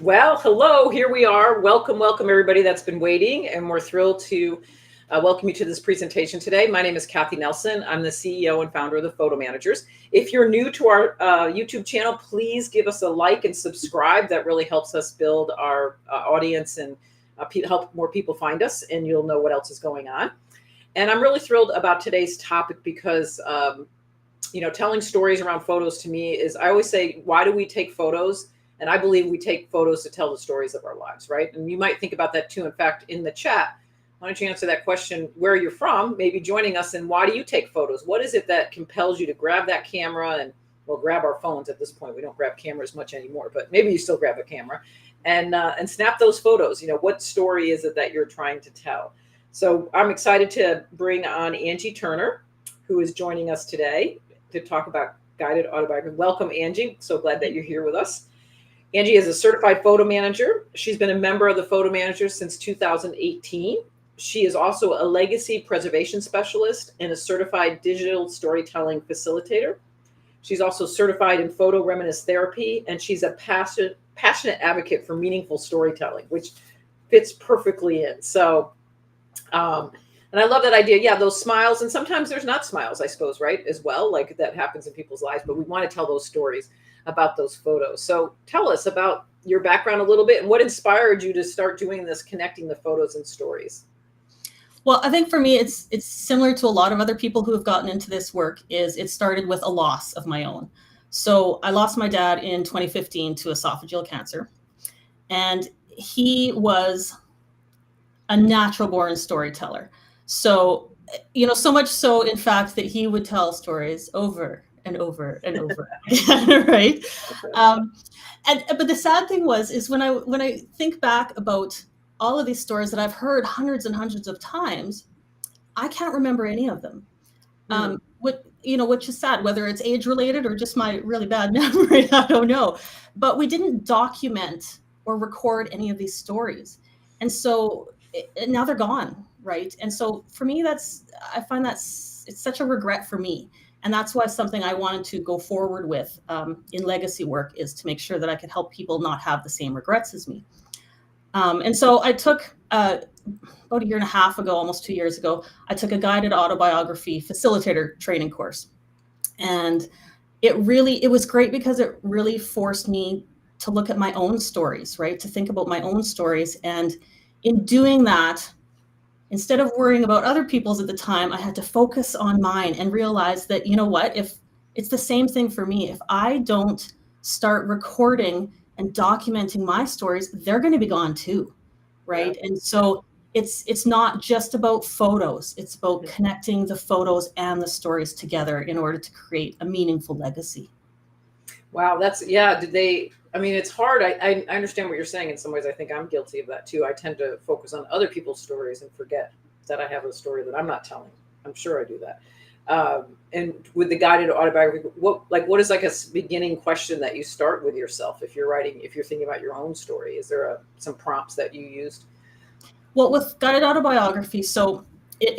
Well, hello, here we are. Welcome, everybody that's been waiting. And we're thrilled to welcome you to this presentation today. My name is Kathy Nelson. I'm the CEO and founder of the Photo Managers. If you're new to our YouTube channel, please give us a like and subscribe. That really helps us build our audience and help more people find us, and you'll know what else is going on. And I'm really thrilled about today's topic because, telling stories around photos to me is, I always say, why do we take photos? And I believe we take photos to tell the stories of our lives, right? And you might think about that too. In fact, in the chat, why don't you answer that question, where you're from, maybe joining us, and why do you take photos? What is it that compels you to grab that camera and, well, grab our phones at this point. We don't grab cameras much anymore, but maybe you still grab a camera and snap those photos. What story is it that you're trying to tell? So I'm excited to bring on Angie Turner, who is joining us today to talk about Guided Autobiography. Welcome, Angie. So glad that you're here with us. Angie is a certified photo manager. She's been a member of the Photo Managers since 2018. She is also a legacy preservation specialist and a certified digital storytelling facilitator. She's also certified in photo reminiscence therapy, and she's a passionate advocate for meaningful storytelling, which fits perfectly in. So, and I love that idea. Yeah, those smiles, and sometimes there's not smiles, I suppose, right, as well, like that happens in people's lives, but we want to tell those stories about those photos. So tell us about your background a little bit and what inspired you to start doing this, connecting the photos and stories. Well, I think for me, it's similar to a lot of other people who have gotten into this work. It started with a loss of my own. So I lost my dad in 2015 to esophageal cancer, and he was a natural born storyteller. So, so much so, in fact, that he would tell stories over and over and over again, right? But the sad thing is when I think back about all of these stories that I've heard hundreds and hundreds of times, I can't remember any of them. Which is sad, whether it's age related or just my really bad memory, I don't know. But we didn't document or record any of these stories, and so now they're gone, right? And so for me, I find it's such a regret for me. And that's why something I wanted to go forward with in legacy work is to make sure that I could help people not have the same regrets as me. And so I took, about a year and a half ago, almost 2 years ago, I took a guided autobiography facilitator training course. And it was great because it really forced me to look at my own stories, right? To think about my own stories. And in doing that, instead of worrying about other people's at the time, I had to focus on mine and realize that, if it's the same thing for me, if I don't start recording and documenting my stories, they're going to be gone too, right? Yeah. And so it's not just about photos. It's about connecting the photos and the stories together in order to create a meaningful legacy. Wow, it's hard. I understand what you're saying. In some ways, I think I'm guilty of that too. I tend to focus on other people's stories and forget that I have a story that I'm not telling. I'm sure I do that. And with the guided autobiography, what is like a beginning question that you start with yourself if you're thinking about your own story? Is there some prompts that you used? Well, with guided autobiography, so it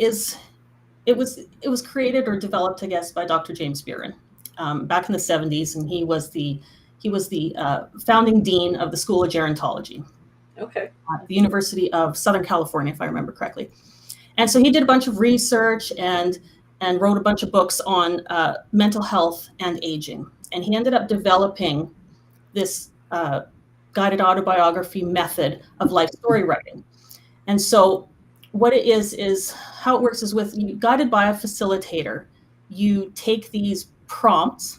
was created or developed, I guess, by Dr. James Buren back in the 70s, and he was the founding dean of the School of Gerontology. Okay. At the University of Southern California, if I remember correctly. And so he did a bunch of research and wrote a bunch of books on mental health and aging. And he ended up developing this guided autobiography method of life story writing. And so what it is how it works is guided by a facilitator. You take these prompts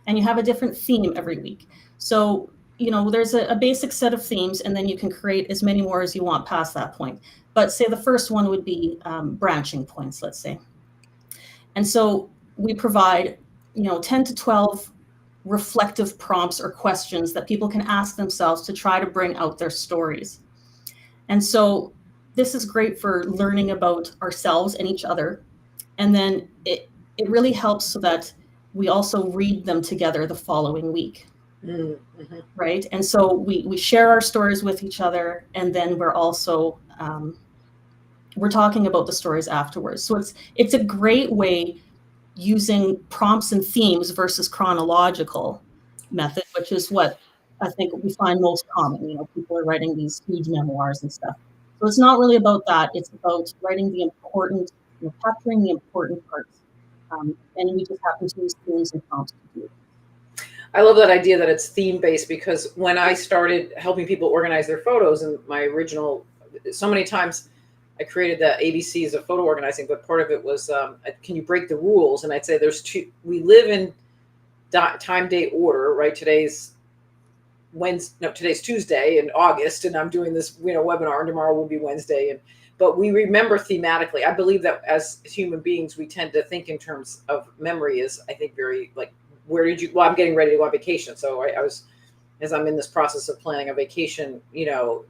and you have a different theme every week. So, there's a basic set of themes, and then you can create as many more as you want past that point. But say the first one would be branching points, let's say. And so we provide, 10 to 12 reflective prompts or questions that people can ask themselves to try to bring out their stories. And so this is great for learning about ourselves and each other. And then it really helps so that we also read them together the following week. Mm-hmm. Right. And so we share our stories with each other, and then we're also we're talking about the stories afterwards. So it's a great way using prompts and themes versus chronological method, which is what I think we find most common. People are writing these huge memoirs and stuff. So it's not really about that. It's about writing the important, capturing the important parts. And we just happen to use themes and prompts to do it. I love that idea that it's theme based, because when I started helping people organize their photos, and my original, so many times I created the ABCs of photo organizing, but part of it was, can you break the rules? And I'd say we live in time, date, order, right? Today's Tuesday in August, and I'm doing this, webinar, and tomorrow will be Wednesday. But we remember thematically. I believe that as human beings, we tend to think in terms of memory is, I think, very like, I'm getting ready to go on vacation. So as I'm in this process of planning a vacation,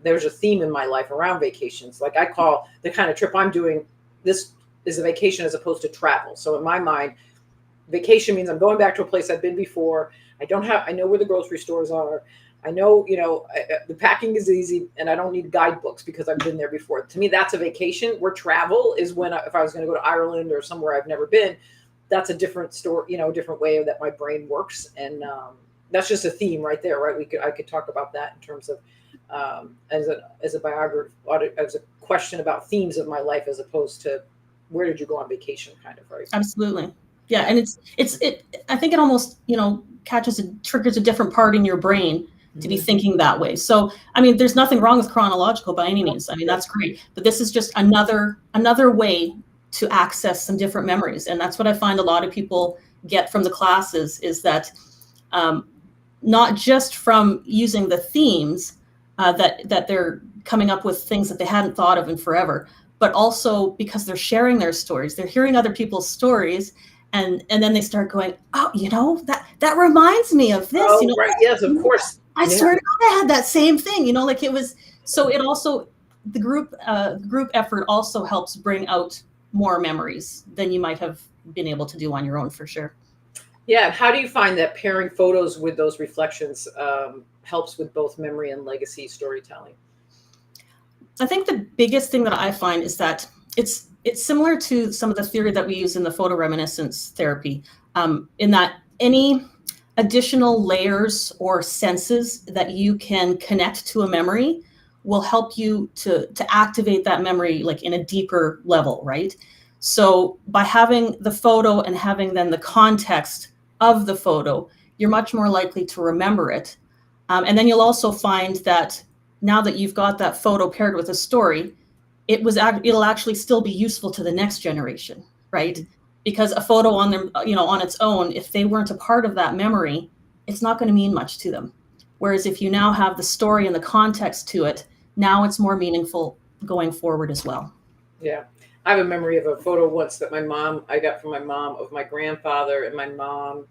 there's a theme in my life around vacations. Like, I call the kind of trip I'm doing, this is a vacation as opposed to travel. So in my mind, vacation means I'm going back to a place I've been before. I know where the grocery stores are. I know, the packing is easy, and I don't need guidebooks because I've been there before. To me, that's a vacation. Where travel is when, if I was going to go to Ireland or somewhere I've never been, that's a different story, a different way that my brain works. And that's just a theme right there, right? I could talk about that in terms of as a biography, as a question about themes of my life, as opposed to where did you go on vacation, kind of, right? Absolutely. Yeah. And I think it almost, triggers a different part in your brain to be thinking that way. So, there's nothing wrong with chronological by any means. That's great. But this is just another way to access some different memories. And that's what I find a lot of people get from the classes, is that not just from using the themes that they're coming up with things that they hadn't thought of in forever, but also because they're sharing their stories. They're hearing other people's stories, and then they start going, oh, that reminds me of this. Oh, right. Yes, of course. I swear to God, I had that same thing. Like it was. So it also, the group effort also helps bring out more memories than you might have been able to do on your own, for sure. Yeah. How do you find that pairing photos with those reflections helps with both memory and legacy storytelling? I think the biggest thing that I find is that it's similar to some of the theory that we use in the photo reminiscence therapy, in that any additional layers or senses that you can connect to a memory will help you to activate that memory, like in a deeper level, right? So by having the photo and having then the context of the photo, you're much more likely to remember it. And then you'll also find that now that you've got that photo paired with a story, it'll actually still be useful to the next generation, right? Because a photo on them, on its own, if they weren't a part of that memory, it's not going to mean much to them. Whereas if you now have the story and the context to it, now it's more meaningful going forward as well. Yeah. I have a memory of a photo once that I got from my mom, of my grandfather and my mom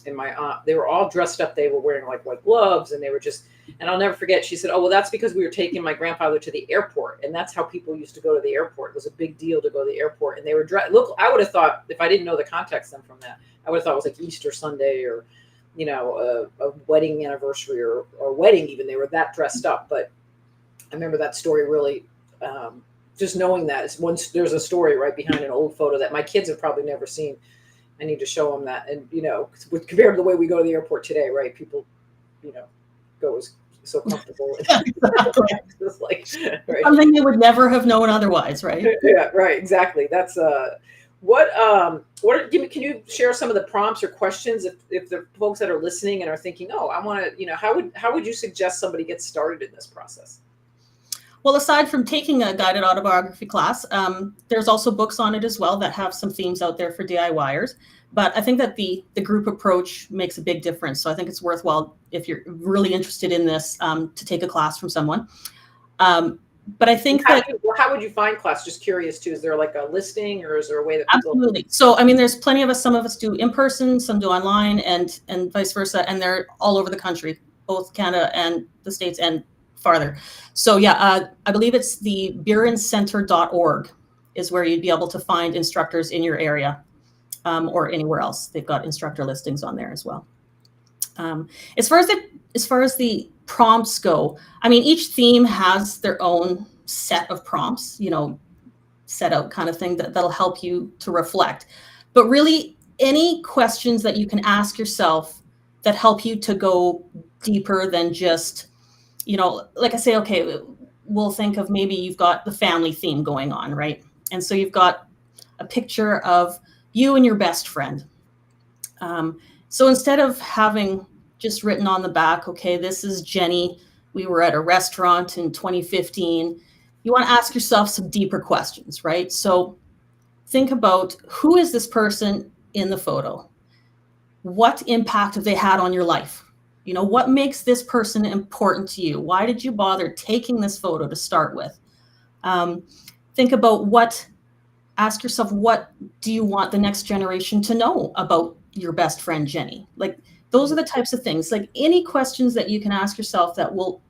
and my aunt. They were all dressed up. They were wearing like white gloves, and they were just, and I'll never forget, she said, oh, well, that's because we were taking my grandfather to the airport. And that's how people used to go to the airport. It was a big deal to go to the airport. And they were dressed. Look, I would have thought, if I didn't know the context then from that, I would have thought it was like Easter Sunday, or, a wedding anniversary, or wedding even. They were that dressed up. But I remember that story really, just knowing that there's a story right behind an old photo that my kids have probably never seen. I need to show them that. And, compared to the way we go to the airport today, right? People, go so comfortable. It's like, right? Something they would never have known otherwise, right? Yeah, right. Exactly. That's can you share some of the prompts or questions if the folks that are listening and are thinking, oh, I want to, how would you suggest somebody get started in this process? Well, aside from taking a guided autobiography class, there's also books on it as well that have some themes out there for DIYers. But I think that the group approach makes a big difference. So I think it's worthwhile, if you're really interested in this, to take a class from someone. But I think how would you find class? Just curious too. Is there like a listing, or is there a way that people... Absolutely. So, there's plenty of us. Some of us do in person, some do online, and vice versa. And they're all over the country, both Canada and the States and farther. So yeah, I believe it's the burencenter.org is where you'd be able to find instructors in your area, or anywhere else. They've got instructor listings on there as well. As far as the prompts go, each theme has their own set of prompts, set out kind of thing that'll help you to reflect. But really, any questions that you can ask yourself that help you to go deeper than just, like I say, okay, we'll think of maybe you've got the family theme going on, right? And so you've got a picture of you and your best friend. So instead of having just written on the back, okay, this is Jenny, we were at a restaurant in 2015, you want to ask yourself some deeper questions, right? So think about, who is this person in the photo? What impact have they had on your life? What makes this person important to you? Why did you bother taking this photo to start with? Um, think about ask yourself, what do you want the next generation to know about your best friend, Jenny? Like, those are the types of things, like any questions that you can ask yourself that will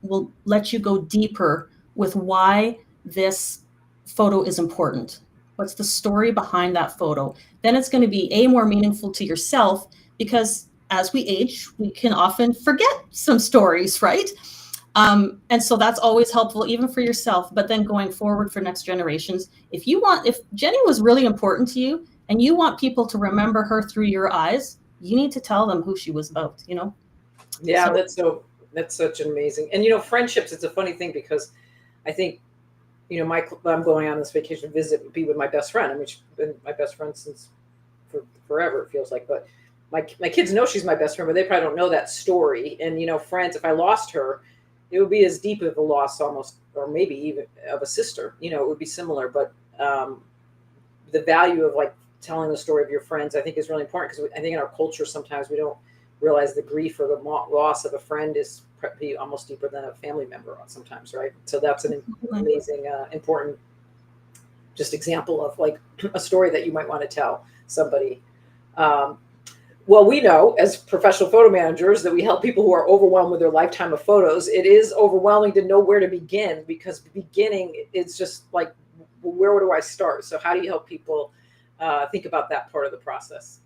let you go deeper with why this photo is important. What's the story behind that photo? Then it's going to be more meaningful to yourself, because as we age, we can often forget some stories, right? And so that's always helpful, even for yourself. But then going forward for next generations, if Jenny was really important to you and you want people to remember her through your eyes, you need to tell them who she was about, Yeah, So, that's such an amazing. And friendships, it's a funny thing because I think, I'm going on this vacation visit, be with my best friend. I mean, she's been my best friend since forever, it feels like. But my kids know she's my best friend, but they probably don't know that story. And friends, if I lost her, it would be as deep of a loss almost, or maybe even of a sister. It would be similar. But the value of like telling the story of your friends, I think, is really important, because I think in our culture sometimes we don't realize the grief or the loss of a friend is almost deeper than a family member sometimes, right? So that's an amazing, important, just example of like a story that you might want to tell somebody. Well, we know as professional photo managers that we help people who are overwhelmed with their lifetime of photos. It is overwhelming to know where to begin, because the beginning is just like, where do I start? So how do you help people think about that part of the process?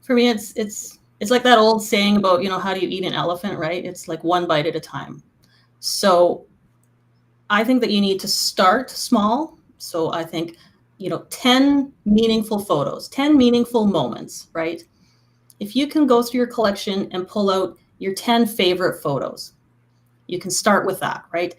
for me, it's like that old saying about, how do you eat an elephant, right? It's like one bite at a time. So I think that you need to start small. So I think, 10 meaningful photos, 10 meaningful moments, right? If you can go through your collection and pull out your 10 favorite photos, you can start with that, right?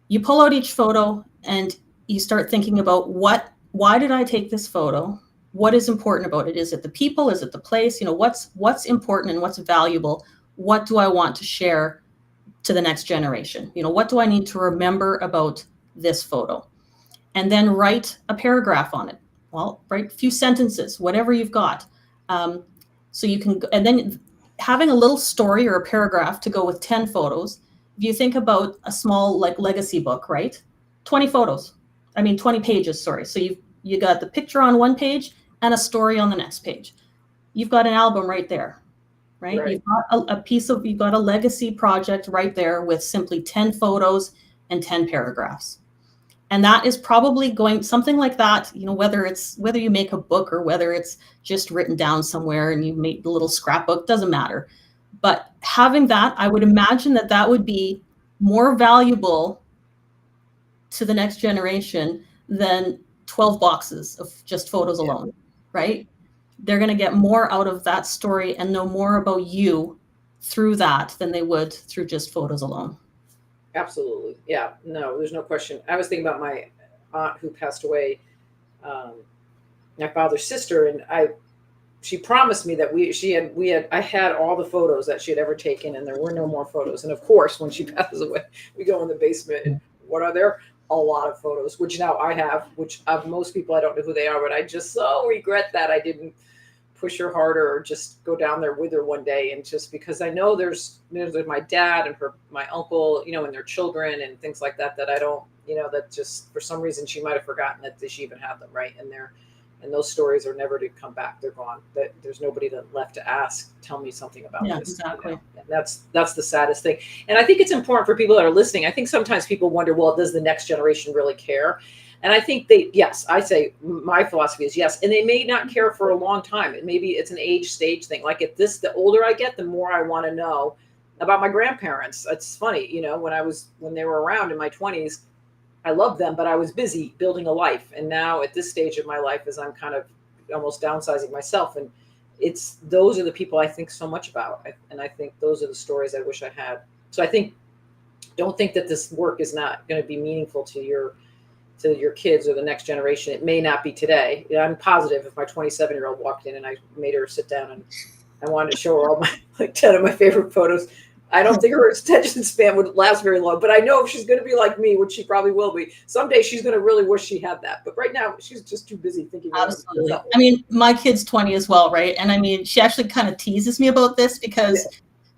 You pull out each photo and you start thinking about, why did I take this photo? What is important about it? Is it the people? Is it the place? What's important and what's valuable? What do I want to share to the next generation? What do I need to remember about this photo? And then write a paragraph on it. Well, write a few sentences, whatever you've got. So you can, and then having a little story or a paragraph to go with 10 photos. If you think about a small like legacy book, right? 20 photos. 20 pages, sorry. So you got the picture on one page and a story on the next page. You've got an album right there, right? Right. You've got you've got a legacy project right there with simply 10 photos and 10 paragraphs. And that is probably going something like that, whether you make a book or whether it's just written down somewhere and you make the little scrapbook, doesn't matter. But having that, I would imagine that would be more valuable to the next generation than 12 boxes of just photos alone, right? They're going to get more out of that story and know more about you through that than they would through just photos alone. Absolutely. Yeah, no, there's no question. I was thinking about my aunt who passed away, my father's sister, and she promised me that I had all the photos that she had ever taken, and there were no more photos. And of course, when she passes away, we go in the basement, and what are there? A lot of photos, which now I have, which of most people, I don't know who they are, but I just so regret that I didn't push her harder or just go down there with her one day. And just because I know there's my dad and my uncle, and their children and things like that, that I don't, that just for some reason she might've forgotten that she even had them, right? And those stories are never to come back. They're gone. That there's nobody left to ask, tell me something about this. Exactly. And that's the saddest thing. And I think it's important for people that are listening. I think sometimes people wonder, well, does the next generation really care? And I think yes, I say my philosophy is yes. And they may not care for a long time. Maybe it's an age stage thing. Like the older I get, the more I want to know about my grandparents. It's funny, when they were around in my 20s, I loved them, but I was busy building a life. And now at this stage of my life, as I'm kind of almost downsizing myself and those are the people I think so much about. And I think those are the stories I wish I had. So I think, don't think that this work is not going to be meaningful to your kids or the next generation. It may not be today. I'm positive if my 27-year-old walked in and I made her sit down and I wanted to show her all my, like 10 of my favorite photos, I don't think her attention span would last very long. But I know if she's going to be like me, which she probably will be, someday she's going to really wish she had that. But right now, she's just too busy thinking. Absolutely. I mean, my kid's 20 as well, right? And I mean, she actually kind of teases me about this because,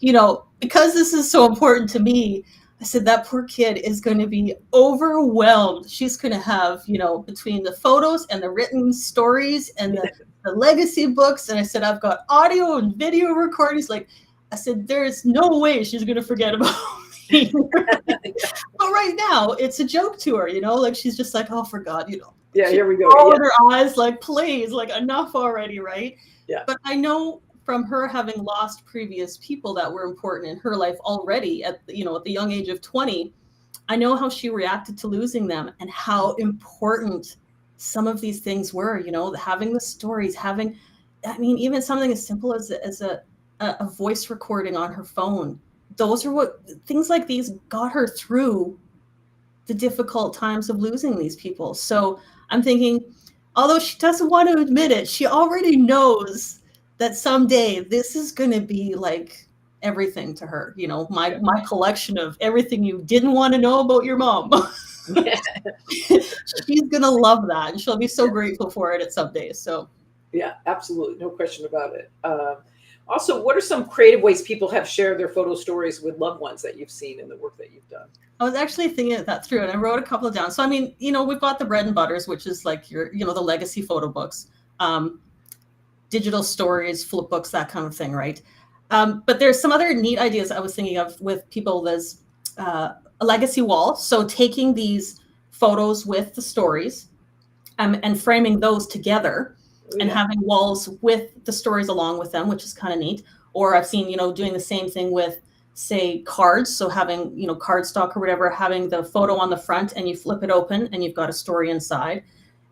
because this is so important to me. I said, that poor kid is going to be overwhelmed. She's going to have, between the photos and the written stories and the legacy books. And I said, I've got audio and video recordings. Like, I said, there's no way she's going to forget about me. But right now, it's a joke to her, like she's just like, oh, for God, Yeah, here we go. Rolling her eyes, like, please, like, enough already, right? Yeah. But I know from her having lost previous people that were important in her life already at the young age of 20, I know how she reacted to losing them and how important some of these things were, having the stories, even something as simple as a voice recording on her phone. Those are what things like these got her through the difficult times of losing these people. So I'm thinking, although she doesn't want to admit it, she already knows that someday this is going to be like everything to her. My collection of everything you didn't want to know about your mom. She's going to love that. And she'll be so grateful for it at some day. So yeah, absolutely. No question about it. Also, what are some creative ways people have shared their photo stories with loved ones that you've seen in the work that you've done? I was actually thinking that through, and I wrote a couple down. So, I mean, we've got the bread and butters, which is like the legacy photo books, digital stories, flip books, that kind of thing, right? But there's some other neat ideas I was thinking of with people. There's a legacy wall. So taking these photos with the stories and framing those together. And having walls with the stories along with them, which is kind of neat. Or I've seen, doing the same thing with, say, cards. So having, cardstock or whatever, having the photo on the front and you flip it open and you've got a story inside.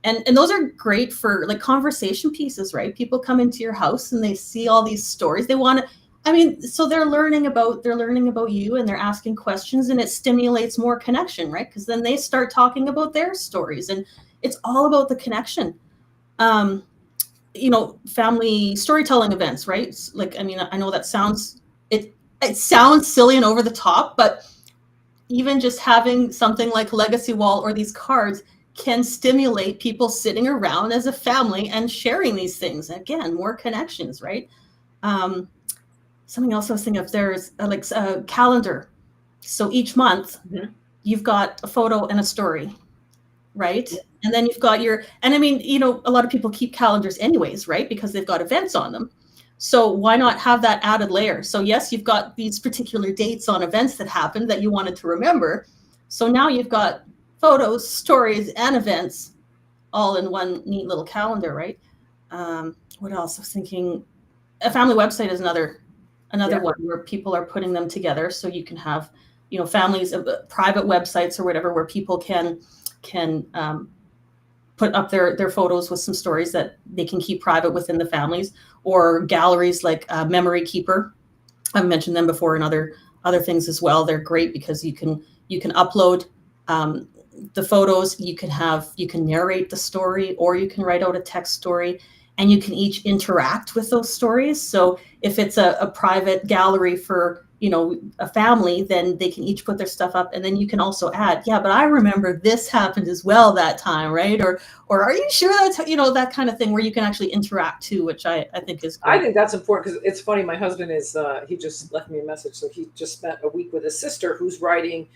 And those are great for like conversation pieces, right? People come into your house and they see all these stories. They want to, so they're learning about you and they're asking questions and it stimulates more connection, right? Because then they start talking about their stories and it's all about the connection. Family storytelling events, right? Like, I know that sounds silly and over the top, but even just having something like Legacy Wall or these cards can stimulate people sitting around as a family and sharing these things. Again, more connections, right? Something else I was thinking of, there's a calendar. So each month you've got a photo and a story, right? Yeah. And then you've got a lot of people keep calendars anyways, right? Because they've got events on them. So why not have that added layer? So yes, you've got these particular dates on events that happened that you wanted to remember. So now you've got photos, stories, and events all in one neat little calendar, right? What else? I was thinking a family website is another one where people are putting them together. So you can have, families, private websites or whatever, where people can put up their photos with some stories that they can keep private within the families, or galleries like Memory Keeper. I've mentioned them before in other things as well. They're great because you can upload the photos, you can narrate the story, or you can write out a text story, and you can each interact with those stories. So if it's a private gallery for a family, then they can each put their stuff up, and then you can also add, but I remember this happened as well that time, right? Or are you sure that's that kind of thing, where you can actually interact too, which I think is great. I think that's important because it's funny. My husband is he just left me a message, so he just spent a week with his sister who's writing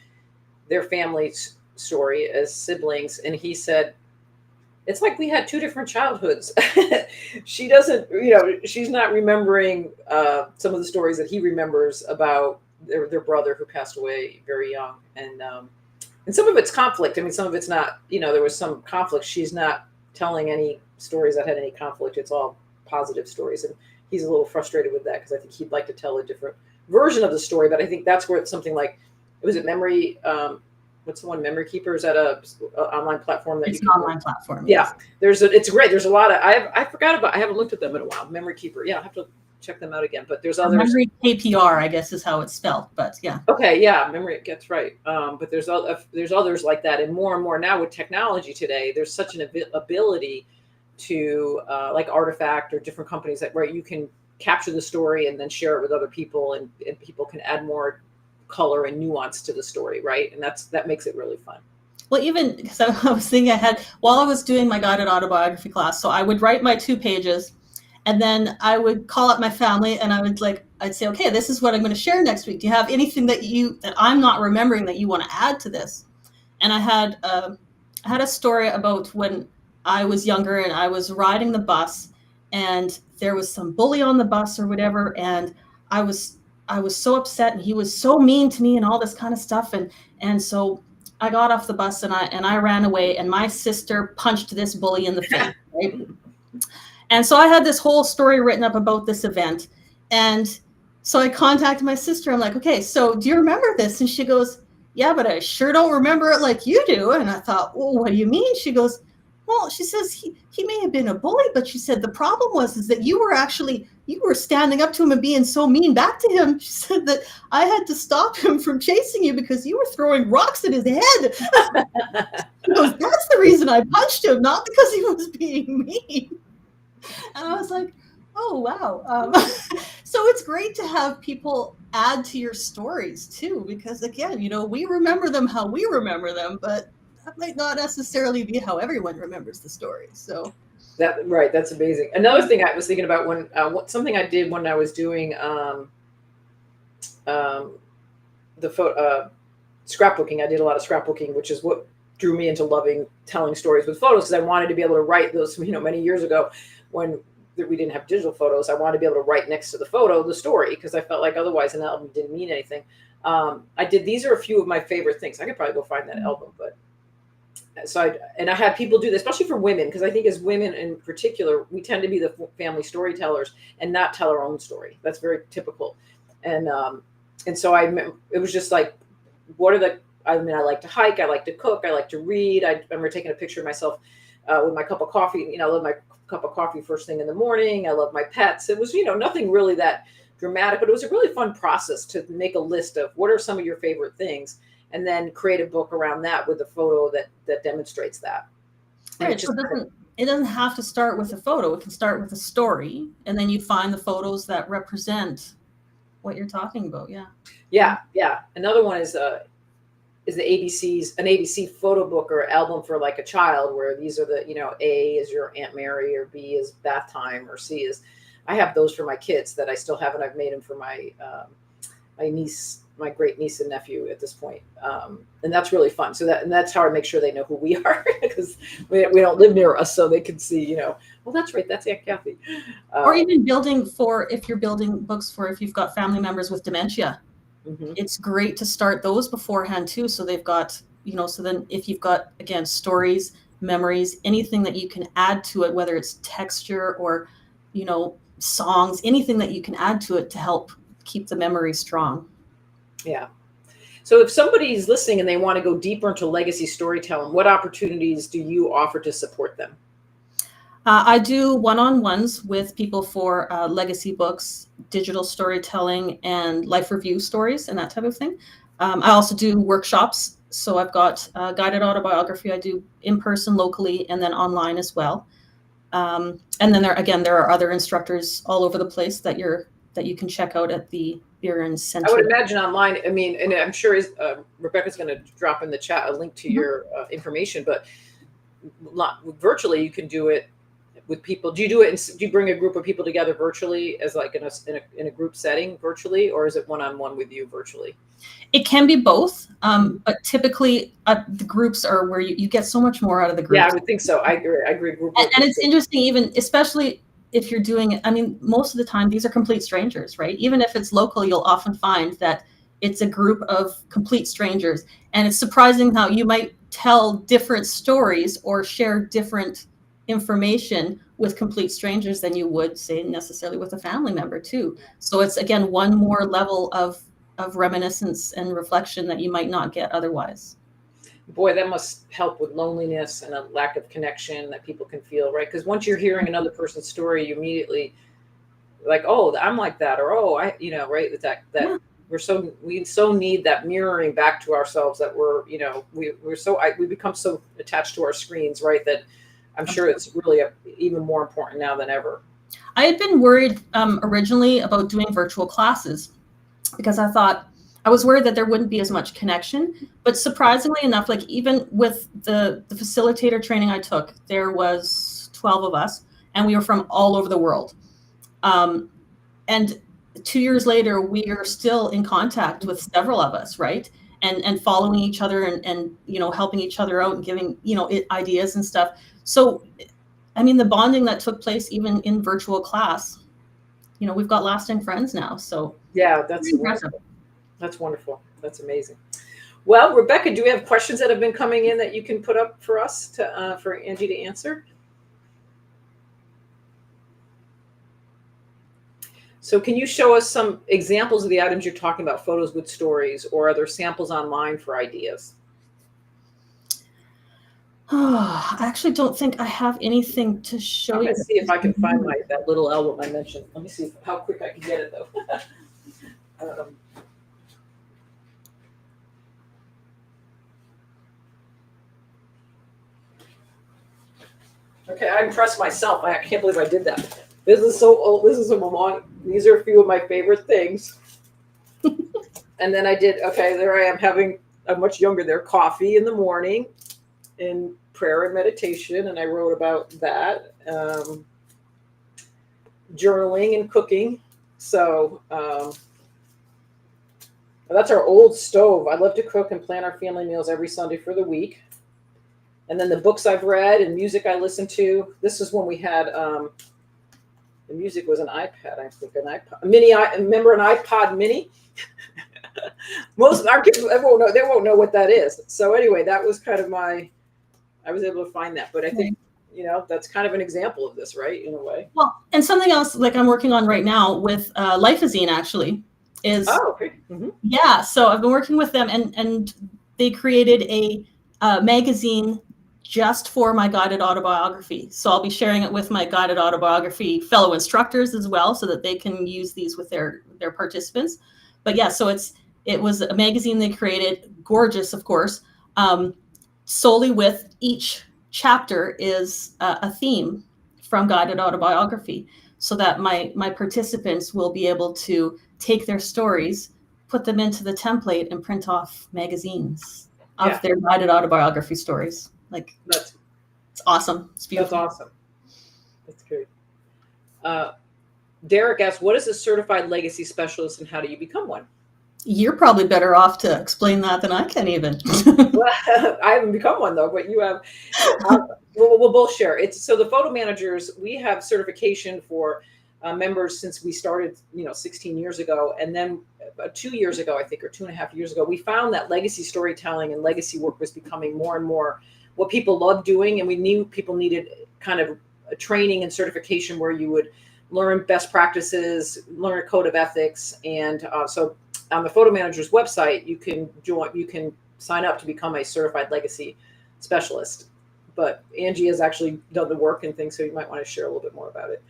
their family's story as siblings, and he said it's like we had two different childhoods. She doesn't, she's not remembering some of the stories that he remembers about their brother who passed away very young. And some of it's conflict. Some of it's not, there was some conflict. She's not telling any stories that had any conflict. It's all positive stories. And he's a little frustrated with that because I think he'd like to tell a different version of the story. But I think that's where it's something like, was it Memory what's the one, Memory Keeper? Is that a online platform that It's you an can online platform. Yeah, Yes. it's great. There's a lot of, I forgot about, I haven't looked at them in a while. Memory Keeper. Yeah, I have to check them out again. But there's others. Memory KPR, I guess, is how it's spelled. But yeah. Okay, yeah, memory gets right. But there's others like that, and more now with technology today. There's such an ability to like Artifact or different companies that where you can capture the story and then share it with other people, and people can add more color and nuance to the story, right? And that makes it really fun. Well, even because I was thinking ahead while I was doing my guided autobiography class, so I would write my 2 pages, and then I would call up my family, and I'd say, okay, this is what I'm going to share next week. Do you have anything that I'm not remembering that you want to add to this? And I had a story about when I was younger and I was riding the bus, and there was some bully on the bus or whatever, and I was so upset, and he was so mean to me and all this kind of stuff, and so I got off the bus and I ran away, and my sister punched this bully in the face, right? And so I had this whole story written up about this event. And so I contacted my sister. I'm like, okay, so do you remember this? And she goes, yeah, but I sure don't remember it like you do. And I thought, well, what do you mean? She goes, well, she says he may have been a bully, but she said the problem is that you were standing up to him and being so mean back to him. She said that I had to stop him from chasing you because you were throwing rocks at his head. She goes, that's the reason I punched him, not because he was being mean. And I was like, oh, wow. So it's great to have people add to your stories too, because again, we remember them how we remember them, but that might not necessarily be how everyone remembers the story. So that's amazing. Another thing I was thinking about when something I did when I was doing scrapbooking. I did a lot of scrapbooking, which is what drew me into loving telling stories with photos, because I wanted to be able to write those, many years ago when we didn't have digital photos. I wanted to be able to write next to the photo the story, because I felt like otherwise an album didn't mean anything. These are a few of my favorite things. I could probably go find that album, but I had people do this, especially for women, because I think as women in particular, we tend to be the family storytellers and not tell our own story. That's very typical. And so it was just like, I like to hike, I like to cook, I like to read. I remember taking a picture of myself with my cup of coffee. I love my cup of coffee first thing in the morning. I love my pets. It was, nothing really that dramatic, but it was a really fun process to make a list of what are some of your favorite things, and then create a book around that with a photo that demonstrates that. Right. So it doesn't have to start with a photo. It can start with a story, and then you find the photos that represent what you're talking about. Yeah. Yeah. Another one is an ABC photo book or album for like a child, where these are the, A is your Aunt Mary, or B is bath time, or C is, I have those for my kids that I still have, and I've made them for my great niece and nephew at this point. And that's really fun. So that's how I make sure they know who we are, because we don't live near us, so they can see, well, that's right, that's Aunt Kathy. Or even if you're building books for, if you've got family members with dementia, mm-hmm. It's great to start those beforehand too. So they've got, so then if you've got, again, stories, memories, anything that you can add to it, whether it's texture or, songs, anything that you can add to it to help keep the memory strong. Yeah. So if somebody's listening and they want to go deeper into legacy storytelling, what opportunities do you offer to support them? I do one-on-ones with people for legacy books, digital storytelling, and life review stories and that type of thing. I also do workshops. So I've got Guided Autobiography. I do in person locally and then online as well. And then there are other instructors all over the place that you can check out at the Buren Center. I would imagine online. I mean, and I'm sure Rebecca's going to drop in the chat a link to your information, but virtually you can do it with people. Do you do it? Do you bring a group of people together virtually, as like in a group setting virtually, or is it one-on-one with you virtually? It can be both, but typically the groups are where you get so much more out of the group. Yeah, I would think so. I agree. And it's interesting, even especially if you're doing it. I mean, most of the time these are complete strangers, right? Even if it's local, you'll often find that it's a group of complete strangers, and it's surprising how you might tell different stories or share different information with complete strangers than you would, say, necessarily with a family member too. So it's, again, one more level of reminiscence and reflection that you might not get otherwise. Boy, that must help with loneliness and a lack of connection that people can feel, right? Because once you're hearing another person's story, you immediately like, oh, I'm like that, or oh, right? That Yeah. we so need that mirroring back to ourselves that we become so attached to our screens, right? That I'm sure it's really even more important now than ever. I had been worried originally about doing virtual classes because I was worried that there wouldn't be as much connection. But surprisingly enough, like even with the facilitator training I took, there was 12 of us, and we were from all over the world. And 2 years later, we are still in contact with several of us, right? And following each other and helping each other out and giving ideas and stuff. So I mean, the bonding that took place even in virtual class, we've got lasting friends now. So Yeah, very impressive. that's wonderful. That's amazing. Well, Rebecca, do we have questions that have been coming in that you can put up for us for Angie to answer? So can you show us some examples of the items you're talking about, photos with stories, or are there samples online for ideas? Oh, I actually don't think I have anything to show I'm you. going to see if I can find that little album I mentioned. Let me see how quick I can get it, though. Okay, I impressed myself. I can't believe I did that. This is so old. This is a long. These are a few of my favorite things. And then I did. Okay, there I am having. I'm much younger there. Coffee in the morning, and prayer and meditation, and I wrote about that. Journaling and cooking. So that's our old stove. I love to cook and plan our family meals every Sunday for the week. And then the books I've read and music I listen to. This is when we had the music was an iPad, I think, an iPod mini. Remember an iPod mini? Most of our kids they won't know what that is. So anyway, that was kind of I was able to find that. But I think that's kind of an example of this, right? In a way. Well, and something else like I'm working on right now with Lifezine actually is okay. Yeah. So I've been working with them, and they created a magazine just for my guided autobiography. So I'll be sharing it with my guided autobiography fellow instructors as well, so that they can use these with their participants. But yeah, so it was a magazine they created, gorgeous, of course, solely with each chapter is a theme from guided autobiography, so that my participants will be able to take their stories, put them into the template, and print off magazines of their guided autobiography stories. Like it's awesome. It's beautiful. That's awesome. That's great. Derek asks, what is a certified legacy specialist and how do you become one? You're probably better off to explain that than I can even. Well, I haven't become one though, but you have. We'll both share. So the photo managers, we have certification for members since we started, 16 years ago. And then 2 years ago, I think, or 2.5 years ago, we found that legacy storytelling and legacy work was becoming more and more what people love doing. And we knew people needed kind of a training and certification where you would learn best practices, learn a code of ethics. And so on the photo manager's website, you can sign up to become a certified legacy specialist. But Angie has actually done the work and things, so you might want to share a little bit more about it.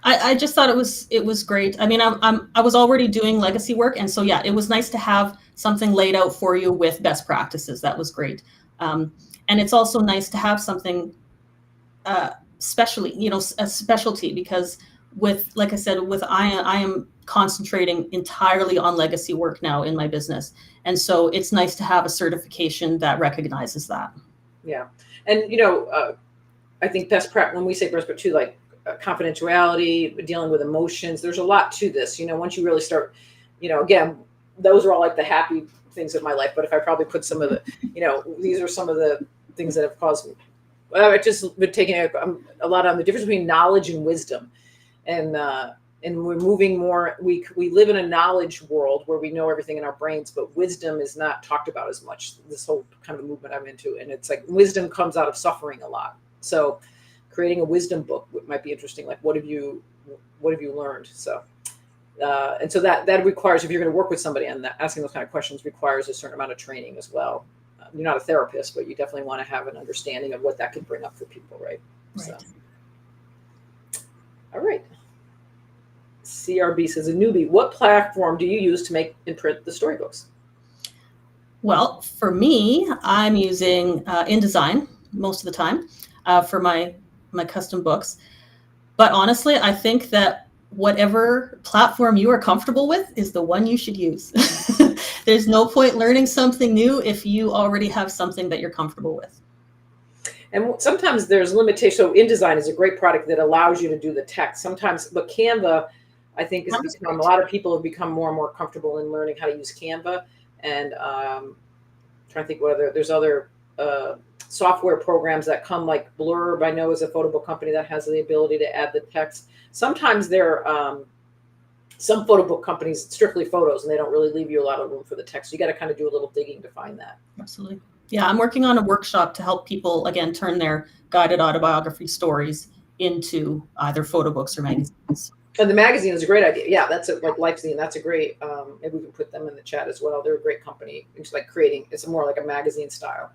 I just thought it was great. I mean, I was already doing legacy work, and so yeah, it was nice to have something laid out for you with best practices. That was great, and it's also nice to have something specially, a specialty, because like I said, I am concentrating entirely on legacy work now in my business, and so it's nice to have a certification that recognizes that. Yeah, and I think when we say best practice too, like confidentiality, dealing with emotions, there's a lot to this. Once you really start, again, those are all like the happy things of my life. But if I probably put some of the, these are some of the things that have caused me. I've just been taking a lot on the difference between knowledge and wisdom, and we're moving more. We live in a knowledge world where we know everything in our brains, but wisdom is not talked about as much. This whole kind of movement I'm into, and it's like wisdom comes out of suffering a lot. So creating a wisdom book might be interesting. Like, what have you learned? So, and so that requires, if you're going to work with somebody and asking those kind of questions requires a certain amount of training as well. you're not a therapist, but you definitely want to have an understanding of what that could bring up for people, right? Right. So, all right. CRB says, a newbie, what platform do you use to make and print the storybooks? Well, for me, I'm using InDesign most of the time for my custom books. But honestly, I think that whatever platform you are comfortable with is the one you should use. There's no point learning something new if you already have something that you're comfortable with. And sometimes there's limitations. So InDesign is a great product that allows you to do the text sometimes, but Canva, I think, has become, a lot of people have become more and more comfortable in learning how to use Canva. And trying to think whether there's other software programs that come, like Blurb, I know is a photo book company that has the ability to add the text. Sometimes there some photo book companies, strictly photos, and they don't really leave you a lot of room for the text. You got to kind of do a little digging to find that. Absolutely. Yeah, I'm working on a workshop to help people, again, turn their guided autobiography stories into either photo books or magazines. And the magazine is a great idea. Yeah, that's like Lifezine. That's a great, maybe we can put them in the chat as well. They're a great company. It's like creating, it's more like a magazine style.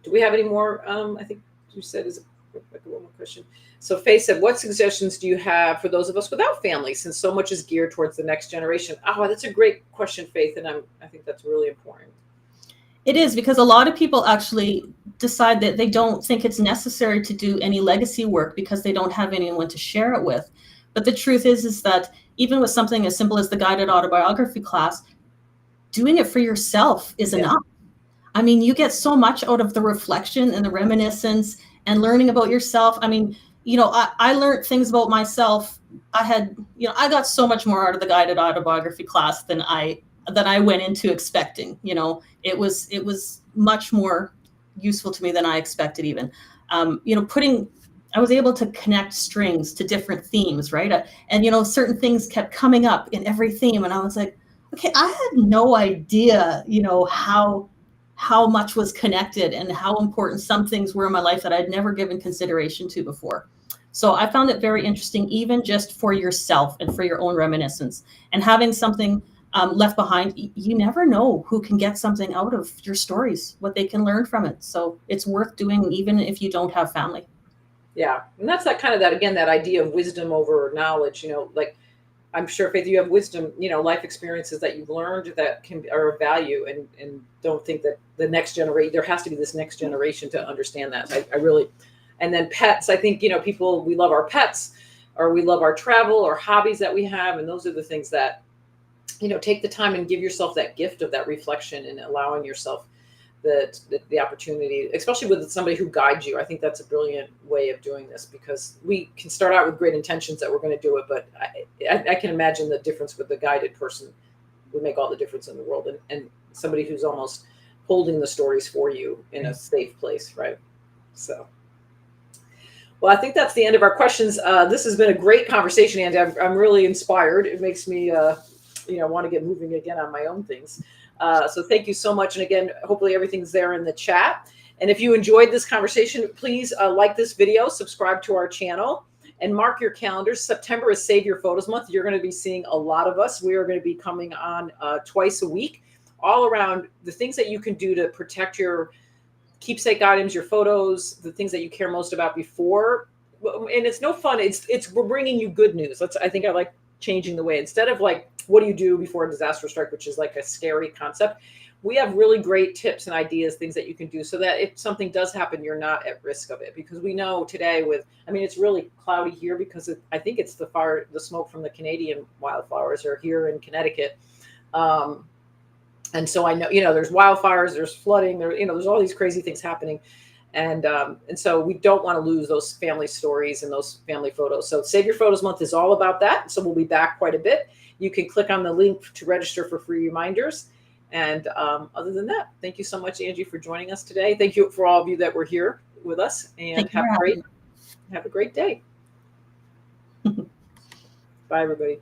Do we have any more? I think you said is one more question. So Faye said, what suggestions do you have for those of us without families, since so much is geared towards the next generation? Oh, that's a great question, Faith. And I think that's really important. It is, because a lot of people actually decide that they don't think it's necessary to do any legacy work because they don't have anyone to share it with. But the truth is that even with something as simple as the guided autobiography class, doing it for yourself is enough. I mean, you get so much out of the reflection and the reminiscence and learning about yourself. I mean, you know, I learned things about myself. I got so much more out of the guided autobiography class than I went into expecting. You know, it was much more useful to me than I expected even. I was able to connect strings to different themes, right? And, you know, certain things kept coming up in every theme. And I was like, okay, I had no idea, you know, how much was connected and how important some things were in my life that I'd never given consideration to before. So I found it very interesting, even just for yourself and for your own reminiscence, and having something left behind. You never know who can get something out of your stories, what they can learn from it. So it's worth doing, even if you don't have family. Yeah. And that's that kind of that idea of wisdom over knowledge, you know, like, I'm sure, Faith, you have wisdom, you know, life experiences that you've learned that are of value, and don't think that the next generation, there has to be this next generation to understand that. I really, and then pets, I think, you know, people, we love our pets, or we love our travel or hobbies that we have. And those are the things that, you know, take the time and give yourself that gift of that reflection and allowing yourself the opportunity, especially with somebody who guides you. I think that's a brilliant way of doing this, because we can start out with great intentions that we're going to do it, but I can imagine the difference with the guided person would make all the difference in the world, and somebody who's almost holding the stories for you in a safe place, right? So, well, I think that's the end of our questions. This has been a great conversation, Andy. I'm really inspired. It makes me, want to get moving again on my own things. So thank you so much. And again, hopefully everything's there in the chat. And if you enjoyed this conversation, please like this video, subscribe to our channel, and mark your calendars. September is Save Your Photos Month. You're going to be seeing a lot of us. We are going to be coming on twice a week, all around the things that you can do to protect your keepsake items, your photos, the things that you care most about before. And it's no fun. We're bringing you good news. I think I like changing the way, instead of like, what do you do before a disaster strike, which is like a scary concept. We have really great tips and ideas, things that you can do so that if something does happen, you're not at risk of it. Because we know today it's really cloudy here because I think it's the smoke from the Canadian wildflowers are here in Connecticut. And so I know, there's wildfires, there's flooding, there's all these crazy things happening. And so we don't want to lose those family stories and those family photos. So Save Your Photos Month is all about that. So we'll be back quite a bit. You can click on the link to register for free reminders. And other than that, thank you so much, Angie, for joining us today. Thank you for all of you that were here with us, and have a great day. Bye, everybody.